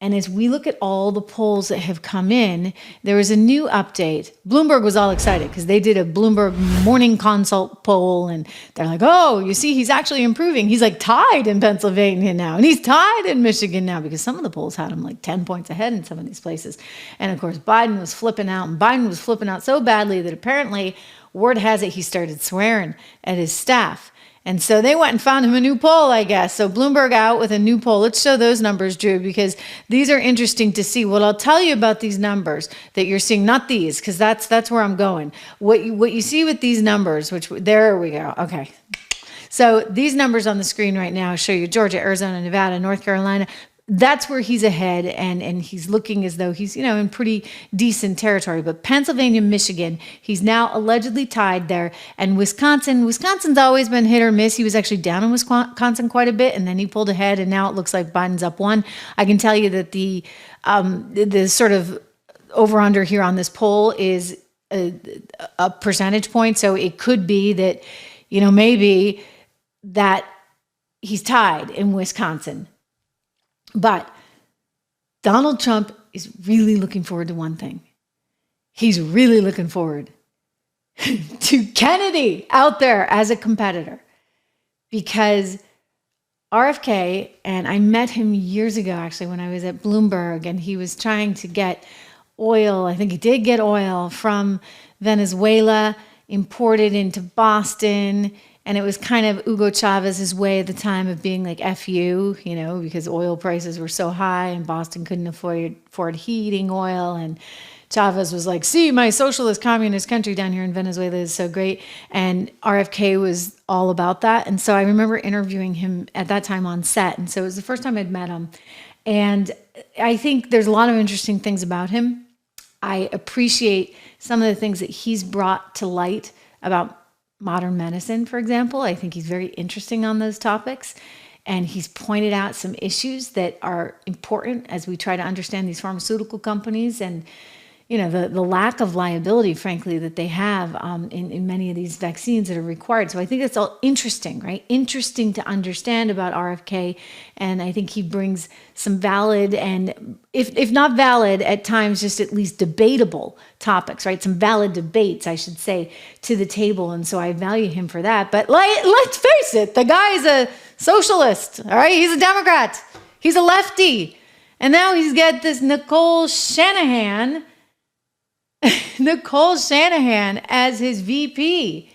And as we look at all the polls that have come in, there was a new update. Bloomberg was all excited because they did a Bloomberg morning consult poll. And they're like, oh, you see, he's actually improving. He's like tied in Pennsylvania now. And he's tied in Michigan now, because some of the polls had him like 10 points ahead in some of these places. And of course, Biden was flipping out. And Biden was flipping out so badly that apparently, word has it, he started swearing at his staff. And so they went and found him a new poll, I guess. So Bloomberg out with a new poll. Let's show those numbers, Drew, because these are interesting to see. What I'll tell you about these numbers that you're seeing, not these, because that's where I'm going. What you see with these numbers, which, there we go. Okay. So these numbers on the screen right now show you Georgia, Arizona, Nevada, North Carolina. That's where he's ahead, and he's looking as though he's, in pretty decent territory. But Pennsylvania, Michigan, he's now allegedly tied there. And Wisconsin's always been hit or miss. He was actually down in Wisconsin quite a bit, and then he pulled ahead, and now it looks like Biden's up one. I can tell you that the sort of over-under here on this poll is a percentage point. So it could be that, maybe that he's tied in Wisconsin. But Donald Trump is really looking forward to one thing. He's really looking forward to Kennedy out there as a competitor, because RFK, and I met him years ago, actually, when I was at Bloomberg, and he was trying to get oil. I think he did get oil from Venezuela, imported into Boston. And it was kind of Hugo Chavez's way at the time of being like, F you, because oil prices were so high and Boston couldn't afford heating oil. And Chavez was like, see, my socialist communist country down here in Venezuela is so great. And RFK was all about that. And so I remember interviewing him at that time on set. And so it was the first time I'd met him. And I think there's a lot of interesting things about him. I appreciate some of the things that he's brought to light about modern medicine, for example. I think he's very interesting on those topics. And he's pointed out some issues that are important as we try to understand these pharmaceutical companies and, the lack of liability, frankly, that they have in many of these vaccines that are required. So I think that's all interesting, right? Interesting to understand about RFK. And I think he brings some valid and, if not valid, at times just at least debatable topics, right? Some valid debates, I should say, to the table. And so I value him for that. But let's face it, the guy's a socialist, all right? He's a Democrat. He's a lefty. And now he's got this Nicole Shanahan as his VP.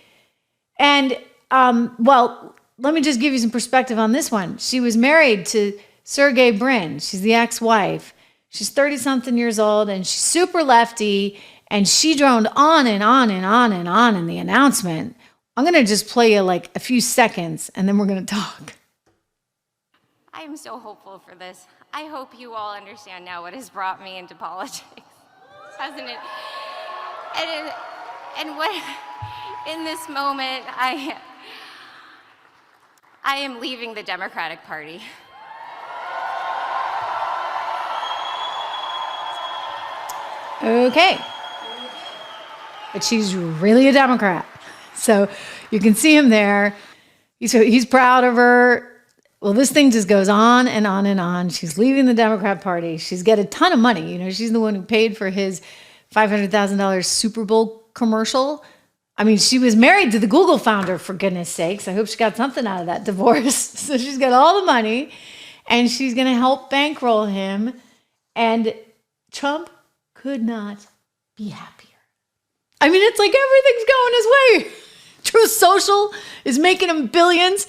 And, let me just give you some perspective on this one. She was married to Sergey Brin. She's the ex-wife. She's 30-something years old, and she's super lefty, and she droned on and on and on and on in the announcement. I'm going to just play you like a few seconds, and then we're going to talk. I am so hopeful for this. I hope you all understand now what has brought me into politics, hasn't it? And what, in this moment, I am leaving the Democratic Party. Okay. But she's really a Democrat. So you can see him there. He's proud of her. Well, this thing just goes on and on and on. She's leaving the Democrat Party. She's got a ton of money. She's the one who paid for his $500,000 Super Bowl commercial. I mean, she was married to the Google founder, for goodness sakes. I hope she got something out of that divorce. So she's got all the money, and she's going to help bankroll him. And Trump could not be happier. I mean, it's like everything's going his way. Truth Social is making him billions.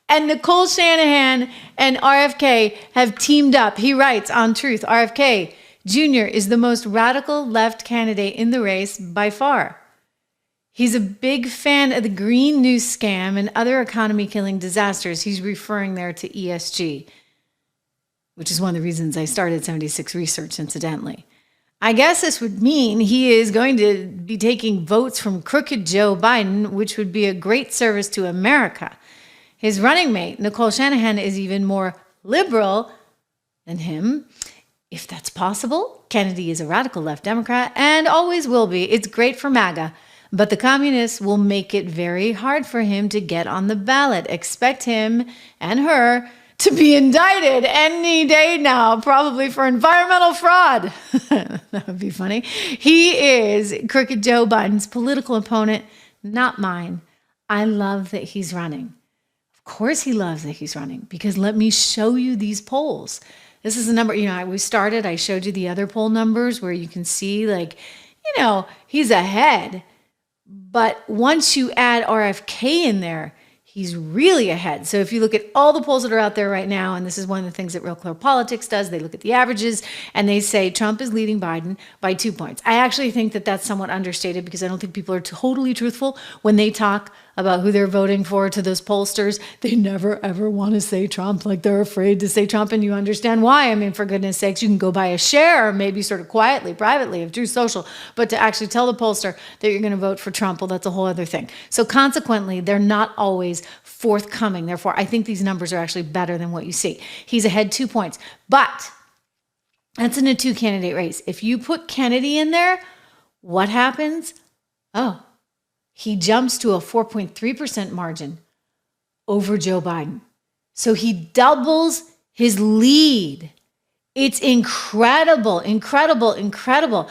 And Nicole Shanahan and RFK have teamed up. He writes on Truth, RFK Jr. is the most radical left candidate in the race by far. He's a big fan of the Green New scam and other economy-killing disasters. He's referring there to ESG, which is one of the reasons I started 76 Research, incidentally. I guess this would mean he is going to be taking votes from crooked Joe Biden, which would be a great service to America. His running mate, Nicole Shanahan, is even more liberal than him. If that's possible, Kennedy is a radical left Democrat and always will be. It's great for MAGA, but the communists will make it very hard for him to get on the ballot. Expect him and her to be indicted any day now, probably for environmental fraud. That would be funny. He is Crooked Joe Biden's political opponent, not mine. I love that he's running. Of course he loves that he's running, because let me show you these polls. This is the number, I showed you the other poll numbers where you can see he's ahead. But once you add RFK in there, he's really ahead. So if you look at all the polls that are out there right now, and this is one of the things that Real Clear Politics does, they look at the averages and they say Trump is leading Biden by 2 points. I actually think that that's somewhat understated, because I don't think people are totally truthful when they talk about who they're voting for to those pollsters. They never, ever want to say Trump. Like, they're afraid to say Trump, and you understand why. I mean, for goodness sakes, you can go buy a share, maybe sort of quietly, privately, of Truth Social, but to actually tell the pollster that you're going to vote for Trump, well, that's a whole other thing. So consequently, they're not always forthcoming. Therefore, I think these numbers are actually better than what you see. He's ahead 2 points, but that's in a 2-candidate race. If you put Kennedy in there, what happens? Oh, he jumps to a 4.3% margin over Joe Biden. So he doubles his lead. It's incredible, incredible, incredible.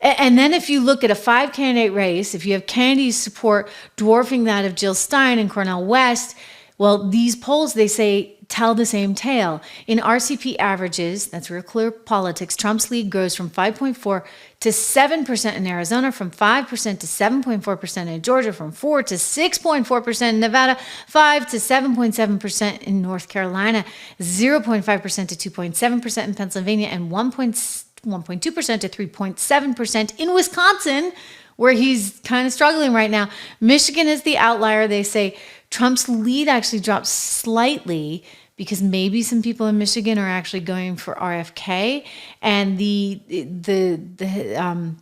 And then if you look at a 5-candidate race, if you have Kennedy's support dwarfing that of Jill Stein and Cornel West, well, these polls, they say, tell the same tale. In RCP averages, that's Real Clear Politics, Trump's lead grows from 5.4 to 7% in Arizona, from 5% to 7.4% in Georgia, from 4 to 6.4% in Nevada, 5 to 7.7% in North Carolina, 0.5% to 2.7% in Pennsylvania, and 1.2% to 3.7% in Wisconsin, where he's kind of struggling right now. Michigan is the outlier. They say Trump's lead actually drops slightly because maybe some people in Michigan are actually going for RFK, and the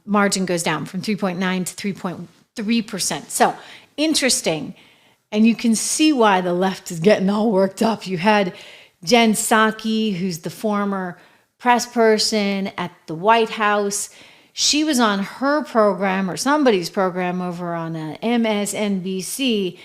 margin goes down from 3.9 to 3.3%. So interesting. And you can see why the left is getting all worked up. You had Jen Psaki, who's the former press person at the White House. She was on her program, or somebody's program, over on MSNBC,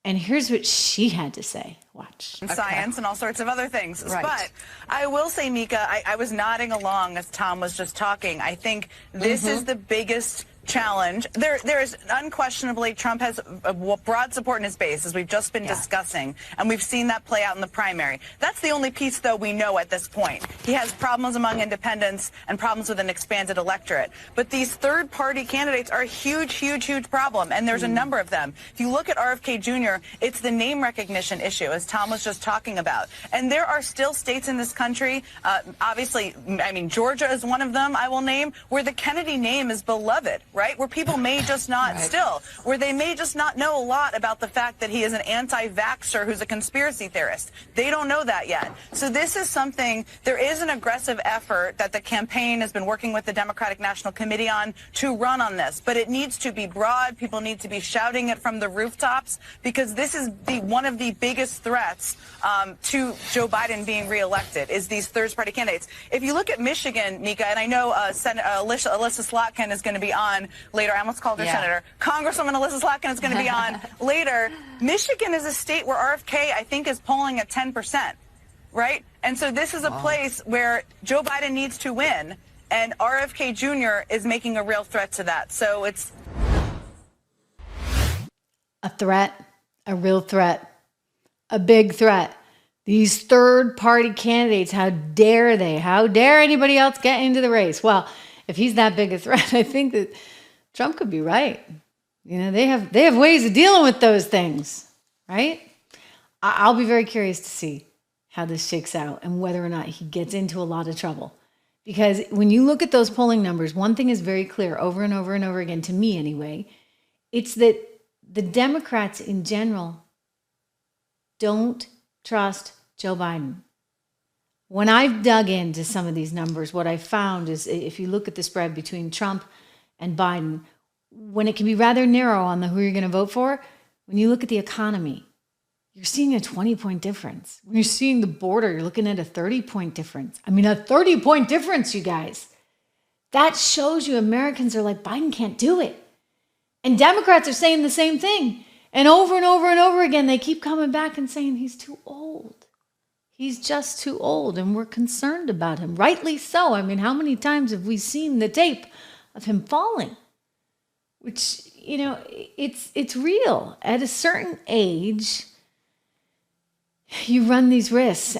and here's what she had to say. Watch. Science and all sorts of other things. Right. But I will say, Mika, I was nodding along as Tom was just talking. I think this is the biggest challenge. There is unquestionably, Trump has a broad support in his base, as we've just been discussing, and we've seen that play out in the primary. That's the only piece, though, we know at this point. He has problems among independents and problems with an expanded electorate. But these third-party candidates are a huge, huge, huge problem, and there's a number of them. If you look at RFK Jr., it's the name recognition issue, as Tom was just talking about. And there are still states in this country, obviously, I mean, Georgia is one of them, I will name, where the Kennedy name is beloved, right? Where people may just not where they may just not know a lot about the fact that he is an anti-vaxxer who's a conspiracy theorist. They don't know that yet. So this is something, there is an aggressive effort that the campaign has been working with the Democratic National Committee on to run on this, but it needs to be broad. People need to be shouting it from the rooftops, because this is one of the biggest threats to Joe Biden being reelected, is these third-party candidates. If you look at Michigan, Mika, and I know Senator Alyssa Slotkin is going to be on later. I almost called her Senator. Congresswoman Alyssa Slotkin is going to be on later. Michigan is a state where RFK, I think, is polling at 10%, right? And so this is a place where Joe Biden needs to win, and RFK Jr. is making a real threat to that. So it's A threat, a real threat, a big threat. These third-party candidates, how dare they? How dare anybody else get into the race? Well, if he's that big a threat, I think that Trump could be right. You know, they have ways of dealing with those things, right? I'll be very curious to see how this shakes out and whether or not he gets into a lot of trouble. Because when you look at those polling numbers, one thing is very clear over and over and over again, to me anyway, it's that the Democrats in general don't trust Joe Biden. When I've dug into some of these numbers, what I found is, if you look at the spread between Trump and Biden, when it can be rather narrow on who you're going to vote for, when you look at the economy, you're seeing a 20-point difference. When you're seeing the border, you're looking at a 30-point difference. I mean, a 30-point difference, you guys. That shows you Americans are like, Biden can't do it. And Democrats are saying the same thing. And over and over and over again, they keep coming back and saying he's too old. He's just too old, and we're concerned about him. Rightly so. I mean, how many times have we seen the tape of him falling? Which, you know, it's real. At a certain age, you run these risks.